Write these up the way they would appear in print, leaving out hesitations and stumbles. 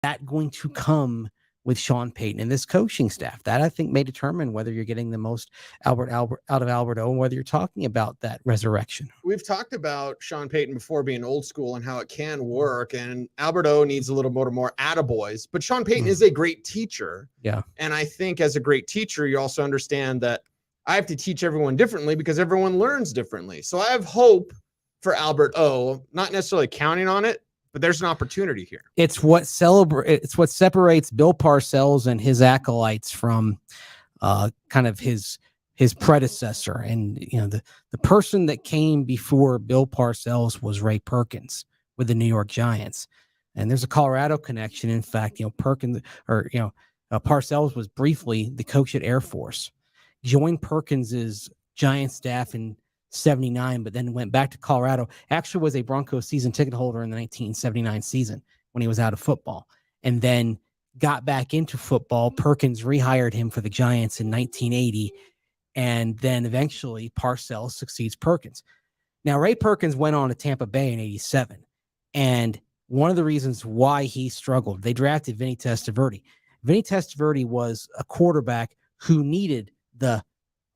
that going to come with Sean Payton and this coaching staff? That I think may determine whether you're getting the most Albert out of Alberto and whether you're talking about that resurrection. We've talked about Sean Payton before being old school and how it can work, and Alberto needs a little more attaboys, but Sean Payton is a great teacher. Yeah. And I think as a great teacher, you also understand that I have to teach everyone differently because everyone learns differently. So I have hope for Albert O, not necessarily counting on it, but there's an opportunity here. It's what separates Bill Parcells and his acolytes from kind of his predecessor. And the person that came before Bill Parcells was Ray Perkins with the New York Giants. And there's a Colorado connection. In fact, Parcells was briefly the coach at Air Force, joined Perkins's Giant staff in 79, but then went back to Colorado. Actually was a Broncos season ticket holder in the 1979 season when he was out of football, and then got back into football. Perkins rehired him for the Giants in 1980, and then eventually Parcells succeeds Perkins. Now, Ray Perkins went on to Tampa Bay in 87, and one of the reasons why he struggled, they drafted Vinny Testaverde. Vinny Testaverde was a quarterback who needed the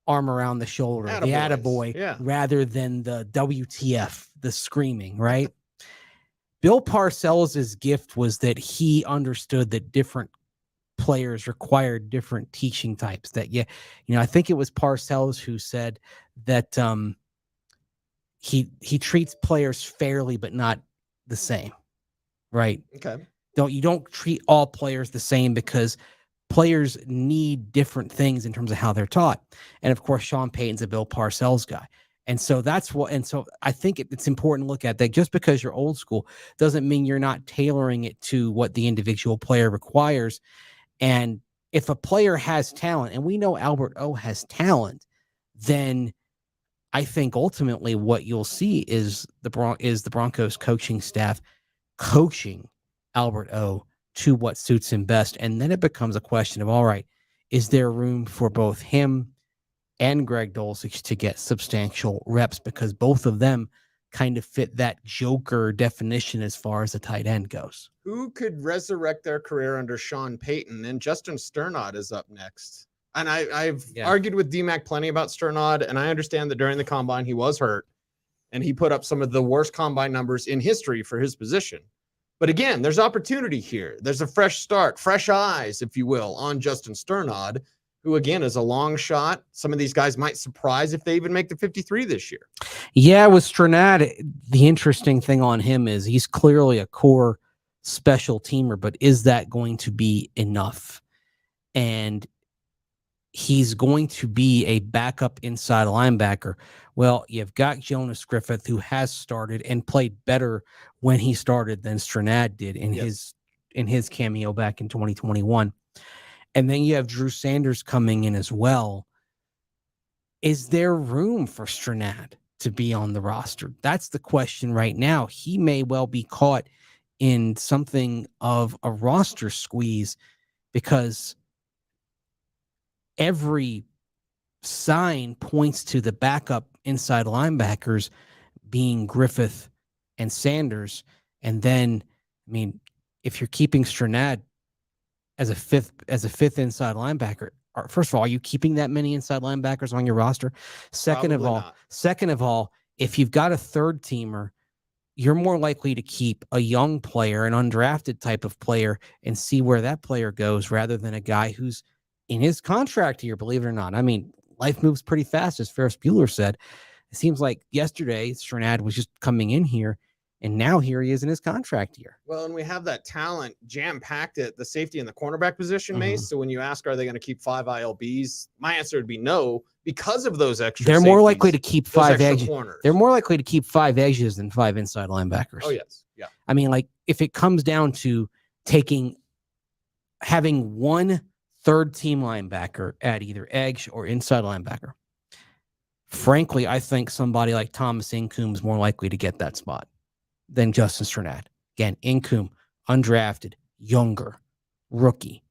arm around the shoulder, the attaboy, rather than the WTF, the screaming, right? Bill Parcells' gift was that he understood that different players required different teaching types. That, I think it was Parcells who said that he treats players fairly, but not the same, right? Okay. You don't treat all players the same because players need different things in terms of how they're taught. And of course, Sean Payton's a Bill Parcells guy. And so I think it's important to look at that. Just because you're old school doesn't mean you're not tailoring it to what the individual player requires. And if a player has talent, and we know Albert O has talent, then I think ultimately what you'll see is the Broncos coaching staff coaching Albert O to what suits him best. And then it becomes a question of, all right, is there room for both him and Greg Dulcich to get substantial reps? Because both of them kind of fit that Joker definition as far as a tight end goes. Who could resurrect their career under Sean Payton? And Justin Strnad is up next. And I've argued with DMAC plenty about Strnad, and I understand that during the combine he was hurt, and he put up some of the worst combine numbers in history for his position. But again, there's opportunity here. There's a fresh start, fresh eyes, if you will, on Justin Strnad, who, again, is a long shot. Some of these guys might surprise if they even make the 53 this year. Yeah, with Strnad, the interesting thing on him is he's clearly a core special teamer, but is that going to be enough? And he's going to be a backup inside linebacker. Well, you've got Jonas Griffith, who has started and played better when he started than Strnad did in his cameo back in 2021. And then you have Drew Sanders coming in as well. Is there room for Strnad to be on the roster? That's the question right now. He may well be caught in something of a roster squeeze because every sign points to the backup inside linebackers being Griffith and Sanders. And then, if you're keeping Strnad as a fifth inside linebacker, first of all, are you keeping that many inside linebackers on your roster? Second of all, if you've got a third teamer, you're more likely to keep a young player, an undrafted type of player, and see where that player goes rather than a guy who's in his contract year, believe it or not. Life moves pretty fast, as Ferris Bueller said. It seems like yesterday Strnad was just coming in here, and now here he is in his contract year. Well, and we have that talent jam-packed at the safety and the cornerback position, Mace. So when you ask, are they going to keep 5 ILBs? My answer would be no, because of those extra They're safeties, more likely to keep 5 edges. Corners. They're more likely to keep 5 edges than 5 inside linebackers. Oh, yes. Yeah. If it comes down to having one third team linebacker at either edge or inside linebacker, frankly, I think somebody like Thomas Incoom is more likely to get that spot than Justin Strnad. Again, Incoom, undrafted, younger, rookie.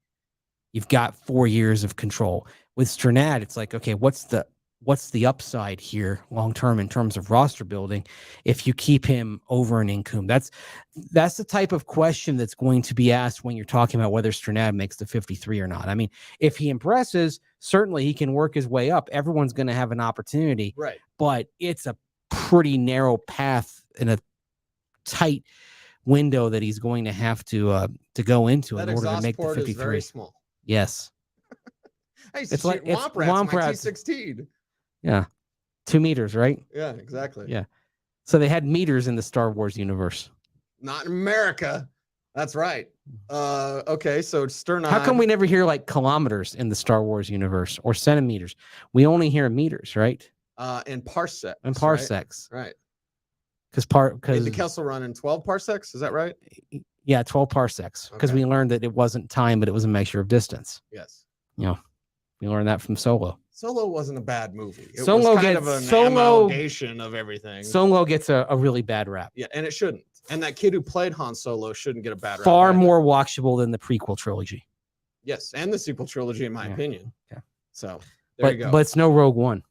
You've got 4 years of control. With Strnad, it's like, okay, what's the what's the upside here long term in terms of roster building if you keep him over an Incoom? That's the type of question that's going to be asked when you're talking about whether Strnad makes the 53 or not. I mean, if he impresses, certainly he can work his way up. Everyone's going to have an opportunity, right? But it's a pretty narrow path and a tight window that he's going to have to go into in order to make the 53. Is very small. Yes. It's like Womp Rats T16. Yeah. 2 meters, right? Yeah, exactly. Yeah. So they had meters in the Star Wars universe. Not in America. That's right. Okay, so Strnad. How come we never hear like kilometers in the Star Wars universe or centimeters? We only hear meters, right? And parsecs. And parsecs. Right. Because the Kessel Run in 12 parsecs, is that right? Yeah, 12 parsecs. Because we learned that it wasn't time, but it was a measure of distance. Yes. You know, we learned that from Solo. Solo wasn't a bad movie. It Solo was kind gets of an amalgamation of everything. Solo gets a really bad rap. Yeah, and it shouldn't. And that kid who played Han Solo shouldn't get a bad rap. Far more watchable than the prequel trilogy. Yes, and the sequel trilogy, in my opinion. Yeah. So there you go. But it's no Rogue One.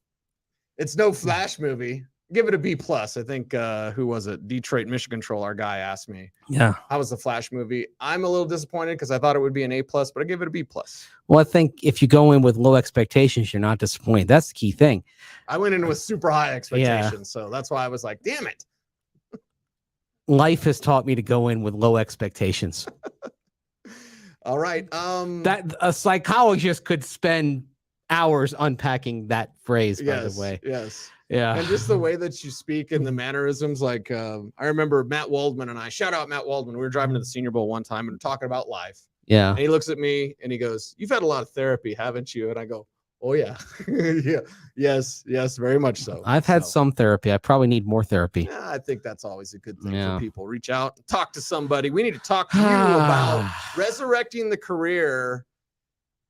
It's no Flash movie. Give it a B+. I think who was it? Detroit Mission Control. Our guy asked me. Yeah. How was the Flash movie? I'm a little disappointed because I thought it would be an A+, but I give it a B+. Well, I think if you go in with low expectations, you're not disappointed. That's the key thing. I went in with super high expectations, so that's why I was like, damn it. Life has taught me to go in with low expectations. All right. That a psychologist could spend hours unpacking that phrase, by the way. Yes. Yeah. And just the way that you speak and the mannerisms. Like, I remember Matt Waldman and I, shout out Matt Waldman. We were driving to the Senior Bowl one time and talking about life. Yeah. And he looks at me and he goes, "You've had a lot of therapy, haven't you?" And I go, "Oh, yeah." Yeah. Yes, very much so. I've had some therapy. I probably need more therapy. Yeah, I think that's always a good thing for people. Reach out, talk to somebody. We need to talk to you about resurrecting the career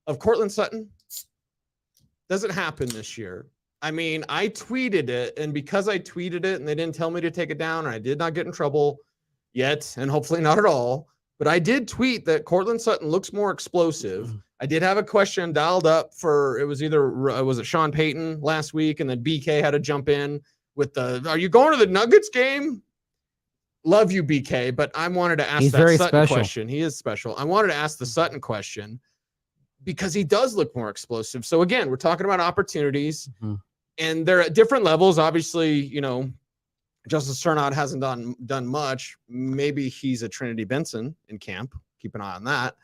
of Courtland Sutton. Doesn't happen this year. I mean, I tweeted it, and because I tweeted it and they didn't tell me to take it down, and I did not get in trouble yet, and hopefully not at all, but I did tweet that Courtland Sutton looks more explosive. I did have a question dialed up for, it was either, was it Sean Payton last week, and then BK had to jump in with are you going to the Nuggets game? Love you, BK, but I wanted to ask that Sutton question. He is special. I wanted to ask the Sutton question because he does look more explosive. So again, we're talking about opportunities. And they're at different levels. Obviously, you know, Justice Strnad hasn't done much. Maybe he's a Trinity Benson in camp. Keep an eye on that.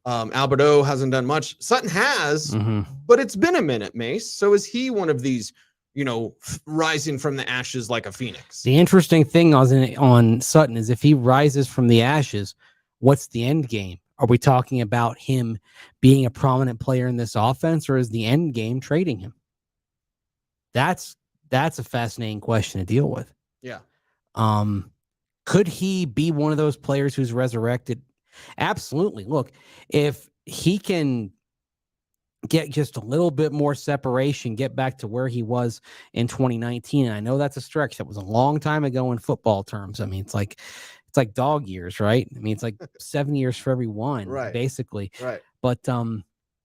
Alberto hasn't done much. Sutton has, but it's been a minute, Mace. So is he one of these, you know, rising from the ashes like a phoenix? The interesting thing on Sutton is if he rises from the ashes, what's the end game? Are we talking about him being a prominent player in this offense, or is the end game trading him? That's a fascinating question to deal with. Yeah. Could he be one of those players who's resurrected? Absolutely. Look, if he can get just a little bit more separation, get back to where he was in 2019. And I know that's a stretch. That was a long time ago in football terms. I mean, it's like dog years, right? I mean, it's like 7 years for every one, right, basically. Right. But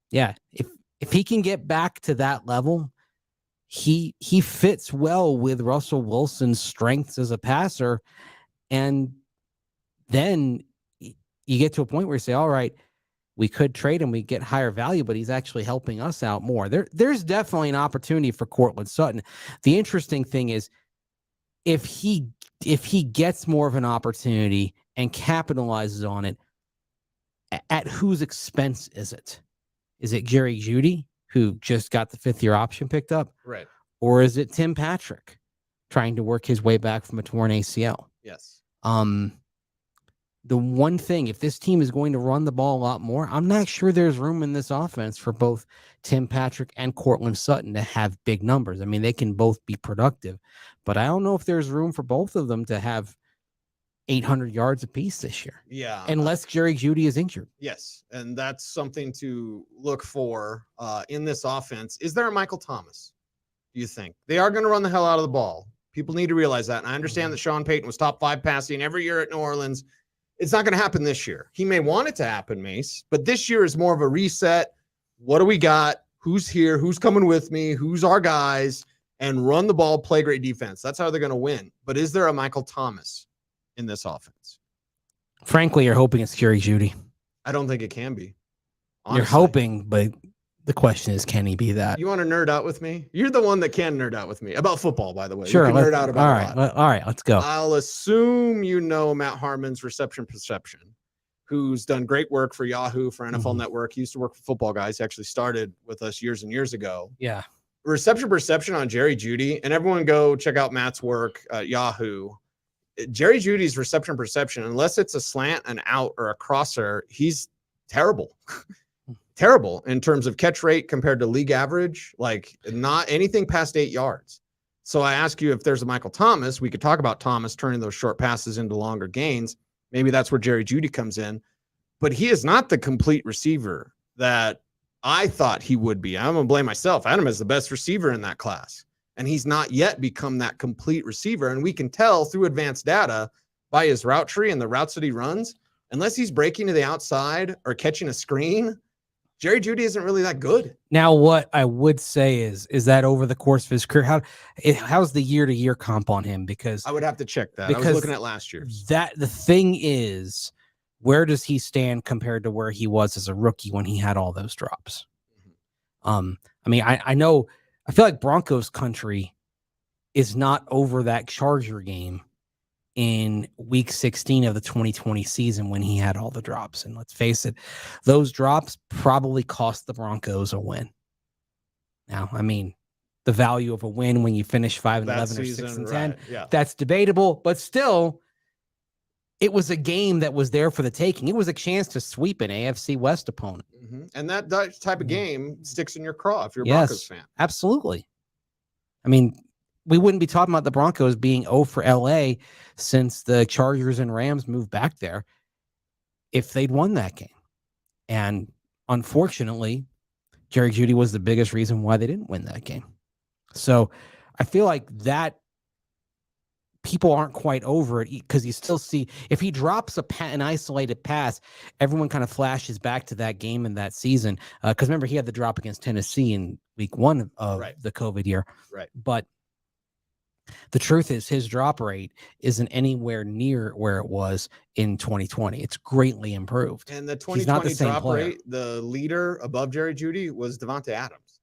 yeah, if he can get back to that level, he fits well with Russell Wilson's strengths as a passer. And then you get to a point where you say, all right, we could trade him, we get higher value, but he's actually helping us out more. There's definitely an opportunity for Courtland Sutton. The interesting thing is if he gets more of an opportunity and capitalizes on it, at whose expense is it? Is it Jerry Jeudy, who just got the 5th-year option picked up? Right. Or is it Tim Patrick trying to work his way back from a torn ACL? Yes. The one thing, if this team is going to run the ball a lot more, I'm not sure there's room in this offense for both Tim Patrick and Courtland Sutton to have big numbers. I mean, they can both be productive, but I don't know if there's room for both of them to have 800 yards apiece this year. Yeah. Unless Jerry Jeudy is injured. Yes. And that's something to look for in this offense. Is there a Michael Thomas, do you think? They are going to run the hell out of the ball. People need to realize that. And I understand that Sean Payton was top 5 passing every year at New Orleans. It's not going to happen this year. He may want it to happen, Mace, but this year is more of a reset. What do we got? who's here, who's coming with me, who's our guys, and run the ball, play great defense. That's how they're going to win. But is there a Michael Thomas in this offense? Frankly, you're hoping it's Jeudy. I don't think it can be. Honestly. You're hoping, but the question is, can he be that? You want to nerd out with me? You're the one that can nerd out with me about football, by the way. Sure. You can nerd out about all right, let's go. I'll assume you know Matt Harmon's Reception Perception, who's done great work for Yahoo, for NFL Network. He used to work for Football Guys. He actually started with us years and years ago. Yeah. Reception Perception on Jerry Jeudy, and everyone go check out Matt's work at Yahoo. Jerry Judy's Reception Perception, unless it's a slant, an out, or a crosser, he's terrible. Terrible in terms of catch rate compared to league average, like not anything past 8 yards. So I ask you, if there's a Michael Thomas, we could talk about Thomas turning those short passes into longer gains. Maybe that's where Jerry Jeudy comes in, but he is not the complete receiver that I thought he would be. I'm going to blame myself. Adam is the best receiver in that class, and he's not yet become that complete receiver. And we can tell through advanced data by his route tree and the routes that he runs, unless he's breaking to the outside or catching a screen, Jerry Jeudy isn't really that good. Now, what I would say is that over the course of his career, how's the year-to-year comp on him? Because I would have to check that. I was looking at last year's. The thing is, where does he stand compared to where he was as a rookie when he had all those drops? I mean, I know, I feel like Broncos country is not over that Charger game in week 16 of the 2020 season when he had all the drops. And let's face it, those drops probably cost the Broncos a win. Now, I mean, the value of a win when you finish 5-11 or 6-10, yeah, that's debatable, but still, it was a game that was there for the taking. It was a chance to sweep an AFC West opponent. And that type of game sticks in your craw if you're a Yes, Broncos fan. Absolutely. I mean, we wouldn't be talking about the Broncos being 0 for LA since the Chargers and Rams moved back there if they'd won that game. And unfortunately, Jerry Jeudy was the biggest reason why they didn't win that game. So I feel like that people aren't quite over it because you still see if he drops an isolated pass, everyone kind of flashes back to that game in that season. Because remember, he had the drop against Tennessee in week 1 of the COVID year. Right. But the truth is his drop rate isn't anywhere near where it was in 2020. It's greatly improved. And the 2020 drop rate, the leader above Jerry Jeudy was Devontae Adams.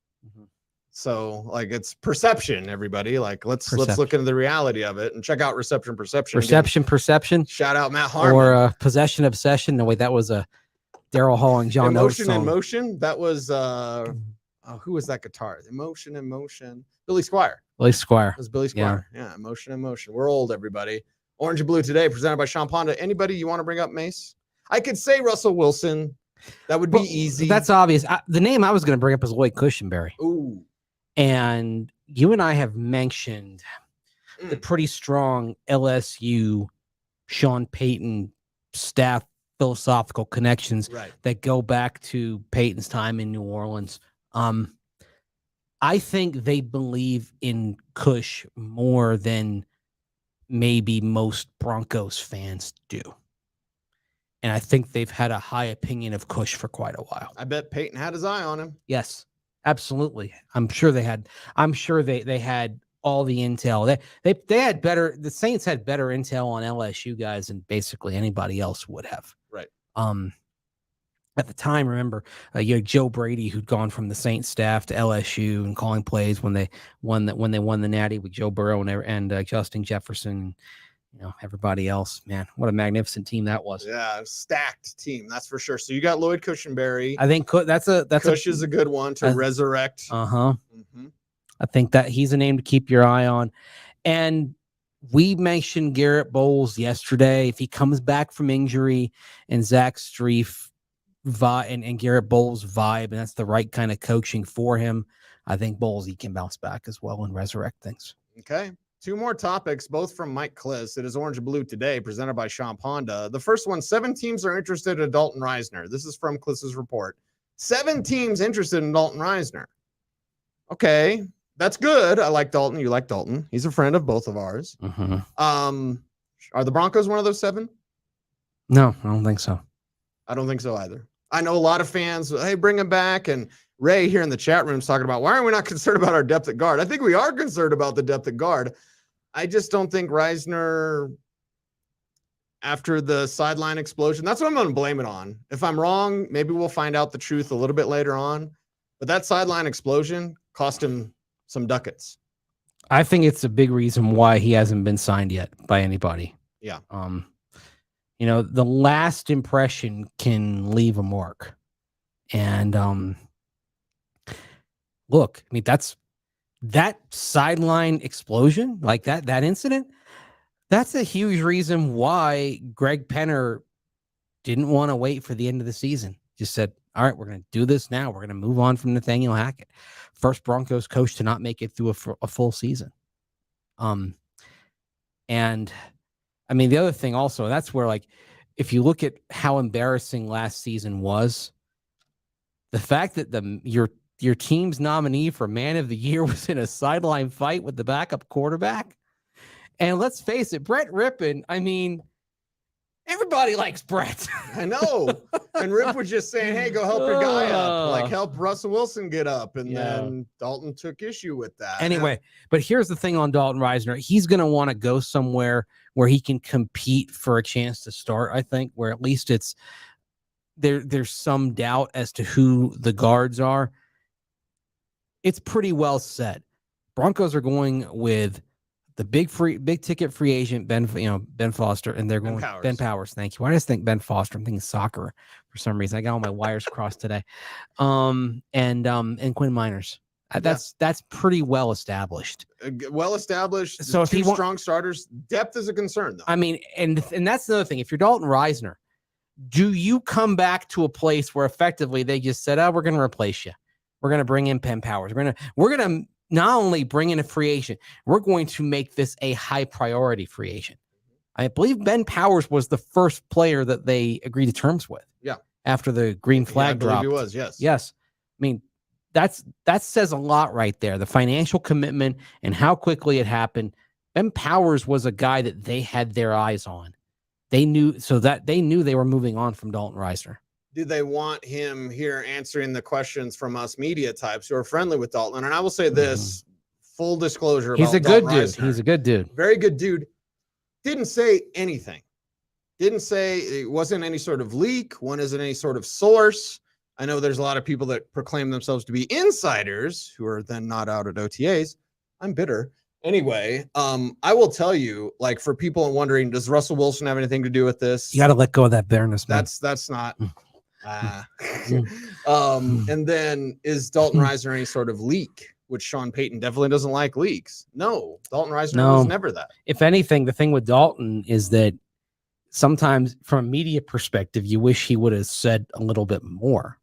So like it's perception, everybody. Like let's look into the reality of it and check out Reception Perception. Perception. Shout out Matt Harmon. Or Possession Obsession. No, wait, that was a Daryl Hall and John Oates song. In Motion. That was who was that guitar? Emotion. Billy Squire. Billy Squire. It was Billy Squire. Yeah, Emotion. We're old, everybody. Orange and Blue Today, presented by Sean Ponda. Anybody you want to bring up, Mace? I could say Russell Wilson. That would be easy. That's obvious. The name I was going to bring up is Lloyd Cushenberry. Ooh. And you and I have mentioned the pretty strong LSU, Sean Payton staff philosophical connections that go back to Payton's time in New Orleans. I think they believe in Cush more than maybe most Broncos fans do. And I think they've had a high opinion of Cush for quite a while. I bet Payton had his eye on him. Yes, absolutely. I'm sure they had all the intel. They had better, the Saints had better intel on LSU guys than basically anybody else would have. Right. At the time, remember, you had Joe Brady, who'd gone from the Saints staff to LSU and calling plays when they won the Natty with Joe Burrow and Justin Jefferson, everybody else. Man, what a magnificent team that was. Yeah, stacked team, that's for sure. So you got Lloyd Cushenberry. I think Cush is a good one to resurrect. I think that he's a name to keep your eye on. And we mentioned Garrett Bowles yesterday. If he comes back from injury and Zach Strief and Garrett Bowles vibe, and that's the right kind of coaching for him, I think Bowles, he can bounce back as well and resurrect things. Okay. 2 more topics, both from Mike Kliss. It is Orange and Blue Today, presented by Sean Ponda. The first one, 7 teams are interested in Dalton Risner. This is from Kliss's report. 7 teams interested in Dalton Risner. Okay, that's good. I like Dalton. You like Dalton. He's a friend of both of ours. Are the Broncos one of those 7? No, I don't think so. I don't think so either. I know a lot of fans, hey, bring him back. And Ray here in the chat room is talking about, why are we not concerned about our depth at guard? I think we are concerned about the depth at guard. I just don't think Risner, after the sideline explosion, that's what I'm going to blame it on. If I'm wrong, maybe we'll find out the truth a little bit later on. But that sideline explosion cost him some ducats. I think it's a big reason why he hasn't been signed yet by anybody. Yeah. The last impression can leave a mark. And look, I mean, that sideline explosion, like that incident, that's a huge reason why Greg Penner didn't want to wait for the end of the season. Just said, all right, we're going to do this now. We're going to move on from Nathaniel Hackett. First Broncos coach to not make it through a full season. And I mean, the other thing also, that's where, like, if you look at how embarrassing last season was, the fact that your team's nominee for Man of the Year was in a sideline fight with the backup quarterback. And let's face it, Brett Rippon, I mean, everybody likes Brett. I know. And Rip was just saying, hey, go help your guy up. Like, help Russell Wilson get up. And then Dalton took issue with that. Anyway, but here's the thing on Dalton Risner. He's going to want to go somewhere where he can compete for a chance to start, I think, where at least it's there's some doubt as to who the guards are. It's pretty well set. Broncos are going with the big ticket free agent, Ben Foster, and they're going Ben Powers. Thank you. I just think Ben Foster. I'm thinking soccer for some reason. I got all my wires crossed today. And Quinn Miners. That's pretty well established. Well established. So if he wants strong starters, depth is a concern, though. I mean, and that's another thing. If you're Dalton Risner, do you come back to a place where effectively they just said, "Oh, we're going to replace you. We're going to bring in Ben Powers. We're going to not only bring in a free agent, we're going to make this a high priority free agent." I believe Ben Powers was the first player that they agreed to terms with. Yeah. After the green flag dropped. He was, yes. Yes. I mean, that says a lot right there. The financial commitment and how quickly it happened. Ben Powers was a guy that they had their eyes on. They knew they were moving on from Dalton Risner. Do they want him here answering the questions from us media types who are friendly with Dalton? And I will say this, full disclosure. He's a good dude. He's a good dude. Very good dude. Didn't say anything. Didn't say it wasn't any sort of leak. One isn't any sort of source. I know there's a lot of people that proclaim themselves to be insiders who are then not out at OTAs. I'm bitter. Anyway, I will tell you, like, for people wondering, does Russell Wilson have anything to do with this? You got to let go of that bitterness, man. That's not. And then is Dalton Risner any sort of leak? Which Sean Payton definitely doesn't like leaks. No, Dalton Risner was never that. If anything, the thing with Dalton is that sometimes from a media perspective, you wish he would have said a little bit more.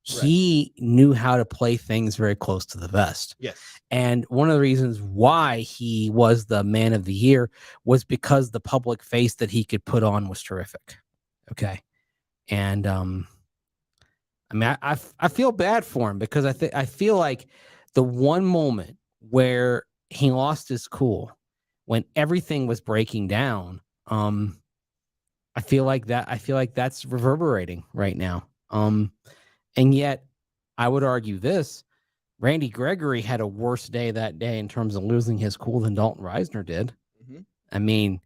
He knew how to play things very close to the vest. Yes. And one of the reasons why he was the Man of the Year was because the public face that he could put on was terrific. Okay. And I mean, I feel bad for him because I feel like the one moment where he lost his cool, when everything was breaking down, I feel like that's reverberating right now. And yet, I would argue this: Randy Gregory had a worse day that day in terms of losing his cool than Dalton Risner did. Mm-hmm. I mean,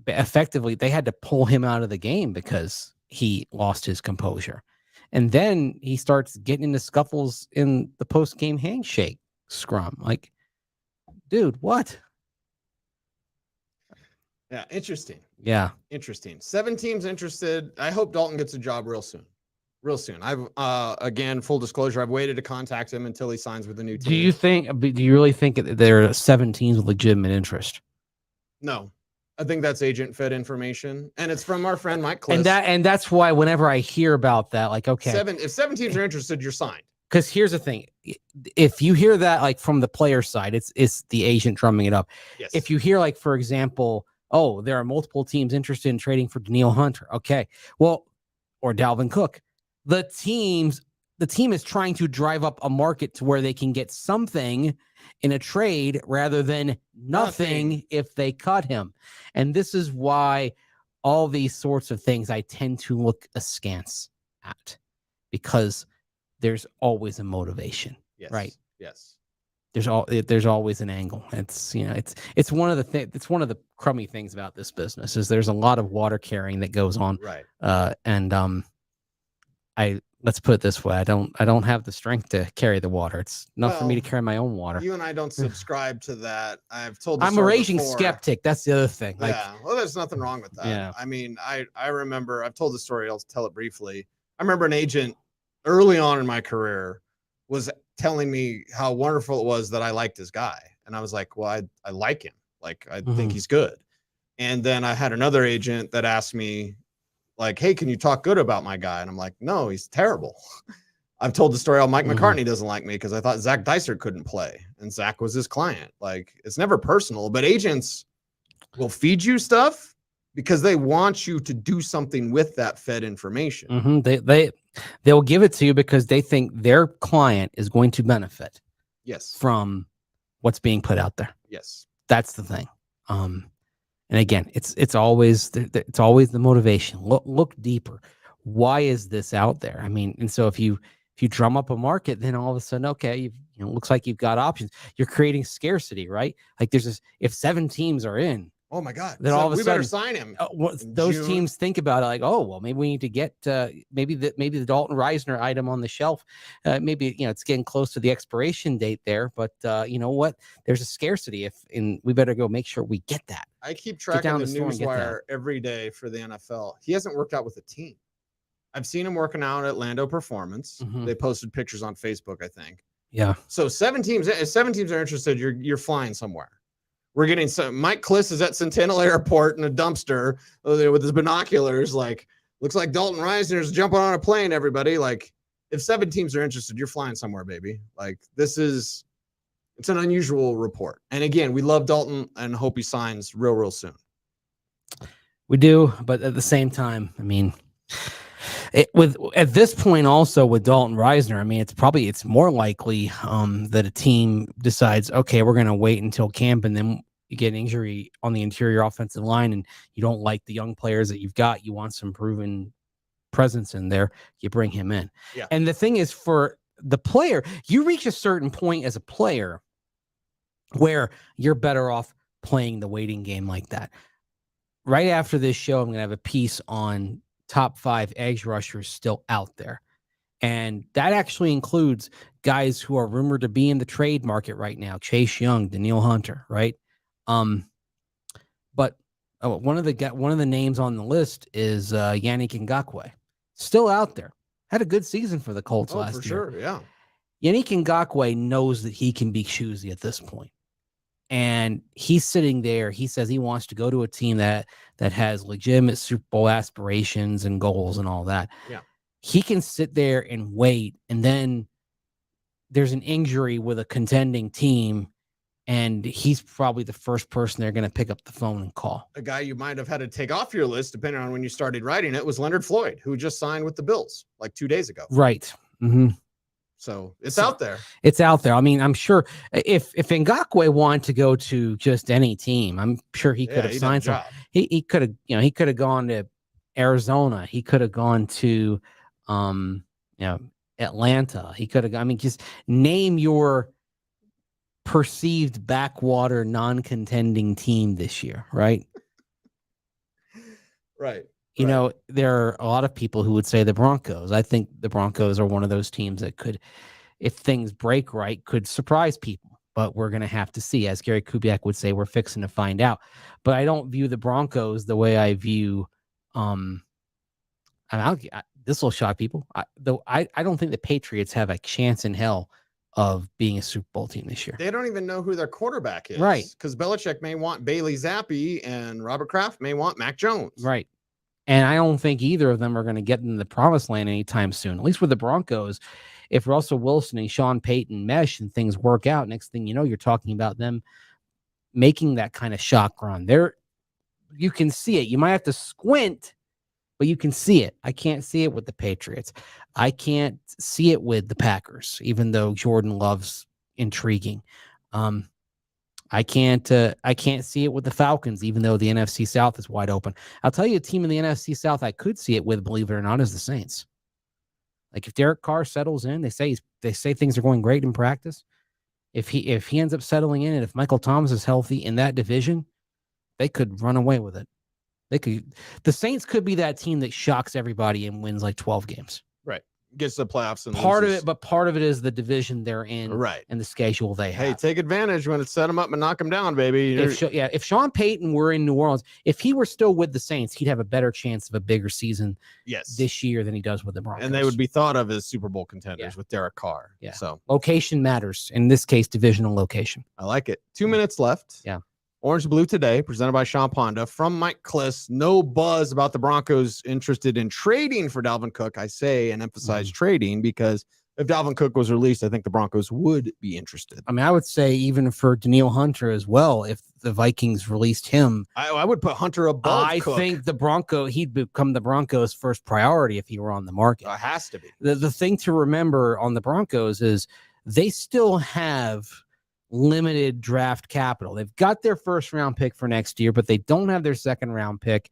effectively, they had to pull him out of the game because he lost his composure. And then he starts getting into scuffles in the post-game handshake scrum. Like, dude, what? Yeah, interesting. Yeah. Interesting. 7 teams interested. I hope Dalton gets a job real soon. Real soon. I've again, full disclosure, I've waited to contact him until he signs with a new team. Do you really think that there are 7 teams with legitimate interest? No. I think that's agent fed information, and it's from our friend Mike Kliss. And that's why whenever I hear about that, like, okay, if 7 teams are interested, you're signed. Because here's the thing: if you hear that, like, from the player side, it's the agent drumming it up. Yes. If you hear, like, for example, oh, there are multiple teams interested in trading for Danielle Hunter. Okay, well, or Dalvin Cook. The team is trying to drive up a market to where they can get something in a trade rather than nothing if they cut him. And this is why all these sorts of things I tend to look askance at, because there's always a motivation, right? Yes. There's always an angle. It's it's one of the crummy things about this business is there's a lot of water carrying that goes on. Right. Let's put it this way. I don't have the strength to carry the water. It's not for me to carry my own water. You and I don't subscribe to that. I've told I'm a raging skeptic. That's the other thing. Yeah. Well, there's nothing wrong with that. Yeah. I mean, I remember, I've told the story. I'll tell it briefly. I remember an agent early on in my career was telling me how wonderful it was that I liked this guy. And I was like, well, I like him. Like, I think he's good. And then I had another agent that asked me, like, hey, can you talk good about my guy? And I'm like, no, he's terrible. I've told the story how Mike McCartney doesn't like me because I thought Zach Dysert couldn't play and Zach was his client. Like, it's never personal, but agents will feed you stuff because they want you to do something with that fed information. They'll give it to you because they think their client is going to benefit from what's being put out there. Yes. That's the thing. And again, it's always the motivation. Look deeper. Why is this out there? I mean, and so if you drum up a market, then all of a sudden, okay, looks like you've got options. You're creating scarcity, right? Like there's this, if 7 teams are in, oh my God, then all of a sudden, better sign him. Those teams think about it like, oh, well, maybe we need to get maybe the Dalton Risner item on the shelf. Maybe it's getting close to the expiration date there, but you know what? There's a scarcity. We better go make sure we get that. I keep tracking the newswire every day for the NFL. He hasn't worked out with a team. I've seen him working out at Lando Performance. They posted pictures on Facebook, I think. Yeah. So 7 teams. If 7 teams are interested, you're flying somewhere. We're getting some. Mike Kliss is at Centennial Airport in a dumpster with his binoculars. Like, looks like Dalton Risner's jumping on a plane. Everybody, like, if 7 teams are interested, you're flying somewhere, baby. Like, it's an unusual report. And again, we love Dalton and hope he signs real soon. We do, but at the same time, I mean, at this point also with Dalton Risner, I mean, it's more likely that a team decides, okay, we're going to wait until camp, and then you get an injury on the interior offensive line and you don't like the young players that you've got. You want some proven presence in there. You bring him in. Yeah. And the thing is, for the player, you reach a certain point as a player where you're better off playing the waiting game like that. Right after this show, I'm going to have a piece on top 5 edge rushers still out there. And that actually includes guys who are rumored to be in the trade market right now. Chase Young, Danielle Hunter, right? But one of the names on the list is Yannick Ngakoue. Still out there. Had a good season for the Colts last year. Sure, yeah. Yannick Ngakoue knows that he can be choosy at this point. And he's sitting there. He says he wants to go to a team that has legitimate Super Bowl aspirations and goals and all that. Yeah. He can sit there and wait, and then there's an injury with a contending team, and he's probably the first person they're going to pick up the phone and call. A guy you might have had to take off your list, depending on when you started writing it, was Leonard Floyd, who just signed with the Bills like 2 days ago. Right. Mm-hmm. So it's out there. It's out there. I mean, I'm sure if Ngakoue wanted to go to just any team, I'm sure he could have signed some. He could have, he could have gone to Arizona. He could have gone to, Atlanta. He could have. I mean, just name your perceived backwater non-contending team this year, right? Right. You know, there are a lot of people who would say the Broncos. I think the Broncos are one of those teams that could, if things break right, could surprise people. But we're going to have to see. As Gary Kubiak would say, we're fixing to find out. But I don't view the Broncos the way I view, this will shock people. I don't think the Patriots have a chance in hell of being a Super Bowl team this year. They don't even know who their quarterback is. Right. Because Belichick may want Bailey Zappi and Robert Kraft may want Mac Jones. Right. And I don't think either of them are going to get in the promised land anytime soon. At least with the Broncos, if Russell Wilson and Sean Payton mesh and things work out, next thing you know, you're talking about them making that kind of shock run. You can see it. You might have to squint, but you can see it. I can't see it with the Patriots. I can't see it with the Packers, even though Jordan Love's intriguing. I can't see it with the Falcons, even though the NFC South is wide open. I'll tell you a team in the NFC South I could see it with, believe it or not, is the Saints. Like if Derek Carr settles in, they say things are going great in practice. If he ends up settling in, and if Michael Thomas is healthy in that division, they could run away with it. The Saints could be that team that shocks everybody and wins like 12 games. Right. Gets the playoffs and part loses. of it, but part of it is the division they're in, right, and the schedule they have. Hey, take advantage when it's set them up and knock them down, baby. If Sean Payton were in New Orleans, if he were still with the Saints, he'd have a better chance of a bigger season this year than he does with the Broncos. And they would be thought of as Super Bowl contenders with Derek Carr. Yeah. So location matters. In this case, divisional location. I like it. 2 minutes left. Yeah. Orange Blue Today, presented by Sean Ponda. From Mike Kliss, no buzz about the Broncos interested in trading for Dalvin Cook. I say and emphasize trading because if Dalvin Cook was released, I think the Broncos would be interested. I mean, I would say even for Danielle Hunter as well, if the Vikings released him. I would put Hunter above Cook. Think he'd become the Broncos' first priority if he were on the market. It has to be. The thing to remember on the Broncos is they still have limited draft capital. They've got their first round pick for next year, but they don't have their second round pick.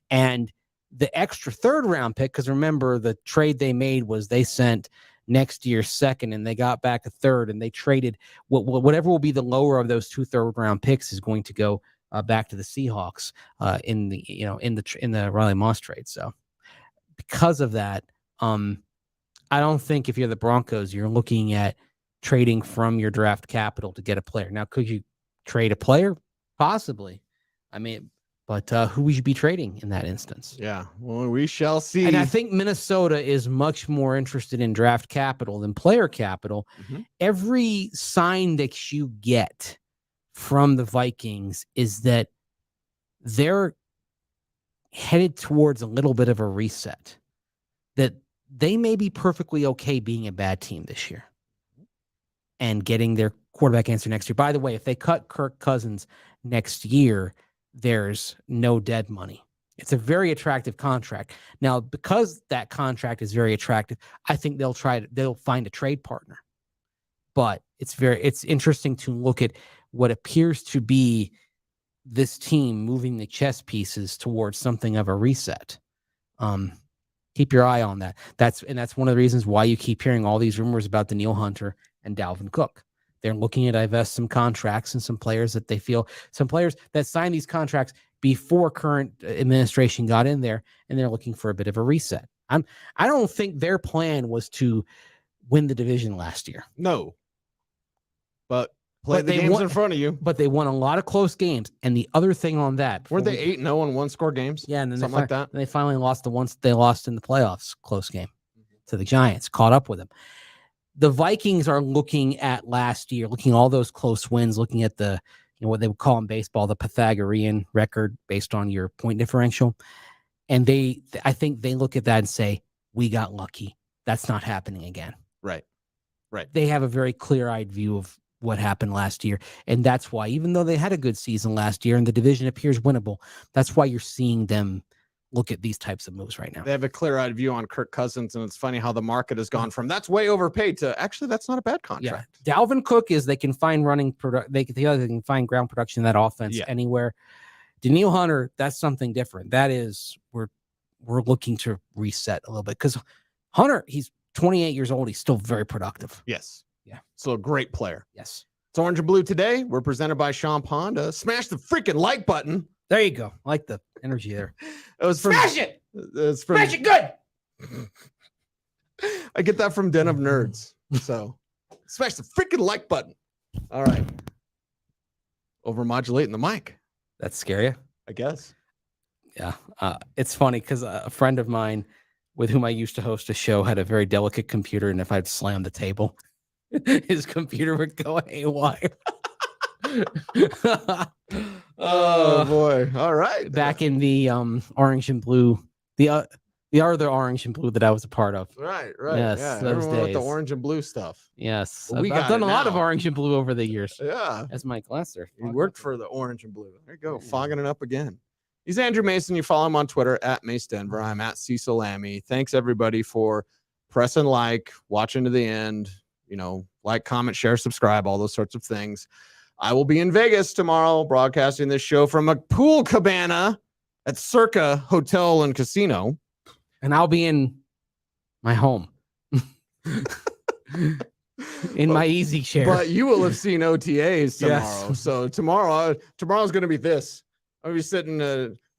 And the extra third round pick, because remember the trade they made was they sent next year's second and they got back a third, and they traded whatever will be the lower of those 2 third-round picks is going to go back to the Seahawks in the Riley Moss trade. So because of that, I don't think if you're the Broncos, you're looking at trading from your draft capital to get a player. Now, could you trade a player? Possibly. I mean, but who would you be trading in that instance? Yeah, well, we shall see. And I think Minnesota is much more interested in draft capital than player capital. Mm-hmm. Every sign that you get from the Vikings is that they're headed towards a little bit of a reset, that they may be perfectly okay being a bad team this year and getting their quarterback answer next year. By the way, if they cut Kirk Cousins next year, there's no dead money. It's a very attractive contract. Now, because that contract is very attractive, I think they'll find a trade partner. But it's interesting to look at what appears to be this team moving the chess pieces towards something of a reset. Keep your eye on that. That's one of the reasons why you keep hearing all these rumors about Danielle Hunter and Dalvin Cook. They're looking to divest some contracts and some players that signed these contracts before current administration got in there, and they're looking for a bit of a reset. I don't think their plan was to win the division last year. No. But play the games in front of you. But they won a lot of close games. And the other thing on that, weren't they 8-0 on one-score games? Yeah, and then something like that. And they finally lost the ones they lost in the playoffs, close game to the Giants, caught up with them. The Vikings are looking at last year, looking at all those close wins, looking at the, what they would call in baseball, the Pythagorean record based on your point differential. And I think they look at that and say, we got lucky. That's not happening again. Right. They have a very clear-eyed view of what happened last year. And that's why, even though they had a good season last year and the division appears winnable, that's why you're seeing them look at these types of moves right now. They have a clear-eyed view on Kirk Cousins, and it's funny how the market has gone from that's way overpaid to actually that's not a bad contract. Yeah. Dalvin Cook is they can find they can find ground production in that offense anywhere. Danielle Hunter, that's something different. That is we're looking to reset a little bit because Hunter, he's 28 years old. He's still very productive. Yes. Yeah. So a great player. Yes. It's Orange and Blue Today. We're presented by Sean Ponda. Smash the freaking like button. There you go. I like the energy there. It was Smash it. Smash it good. I get that from Den of Nerds. So smash the freaking like button. All right. Overmodulating the mic. That scare you? I guess. Yeah. It's funny because a friend of mine with whom I used to host a show had a very delicate computer, and if I'd slam the table, his computer would go haywire. Oh boy. All right. Back in the orange and blue, the other orange and blue that I was a part of. Right. Yes, Yeah. those Everyone days. with the orange and blue stuff. Yes. Well, I've done a lot of orange and blue over the years. Yeah. As Mike Lesser. He worked for the orange and blue. There you go. Fogging it up again. He's Andrew Mason. You follow him on Twitter at Mace Denver. I'm at Cecil Lammey. Thanks everybody for pressing like, watching to the end, like, comment, share, subscribe, all those sorts of things. I will be in Vegas tomorrow broadcasting this show from a pool cabana at Circa Hotel and Casino. And I'll be in my home. in my easy chair. But you will have seen OTAs tomorrow. Yes. So tomorrow's going to be this. I'll be sitting.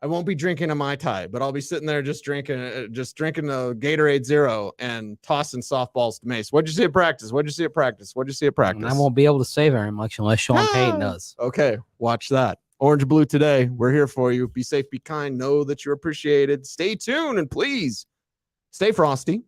I won't be drinking a Mai Tai, but I'll be sitting there just drinking a Gatorade Zero and tossing softballs to Mace. What'd you see at practice? What'd you see at practice? What'd you see at practice? And I won't be able to say very much unless Sean Payton does. Okay, watch that. Orange Blue today. We're here for you. Be safe, be kind. Know that you're appreciated. Stay tuned, and please stay frosty.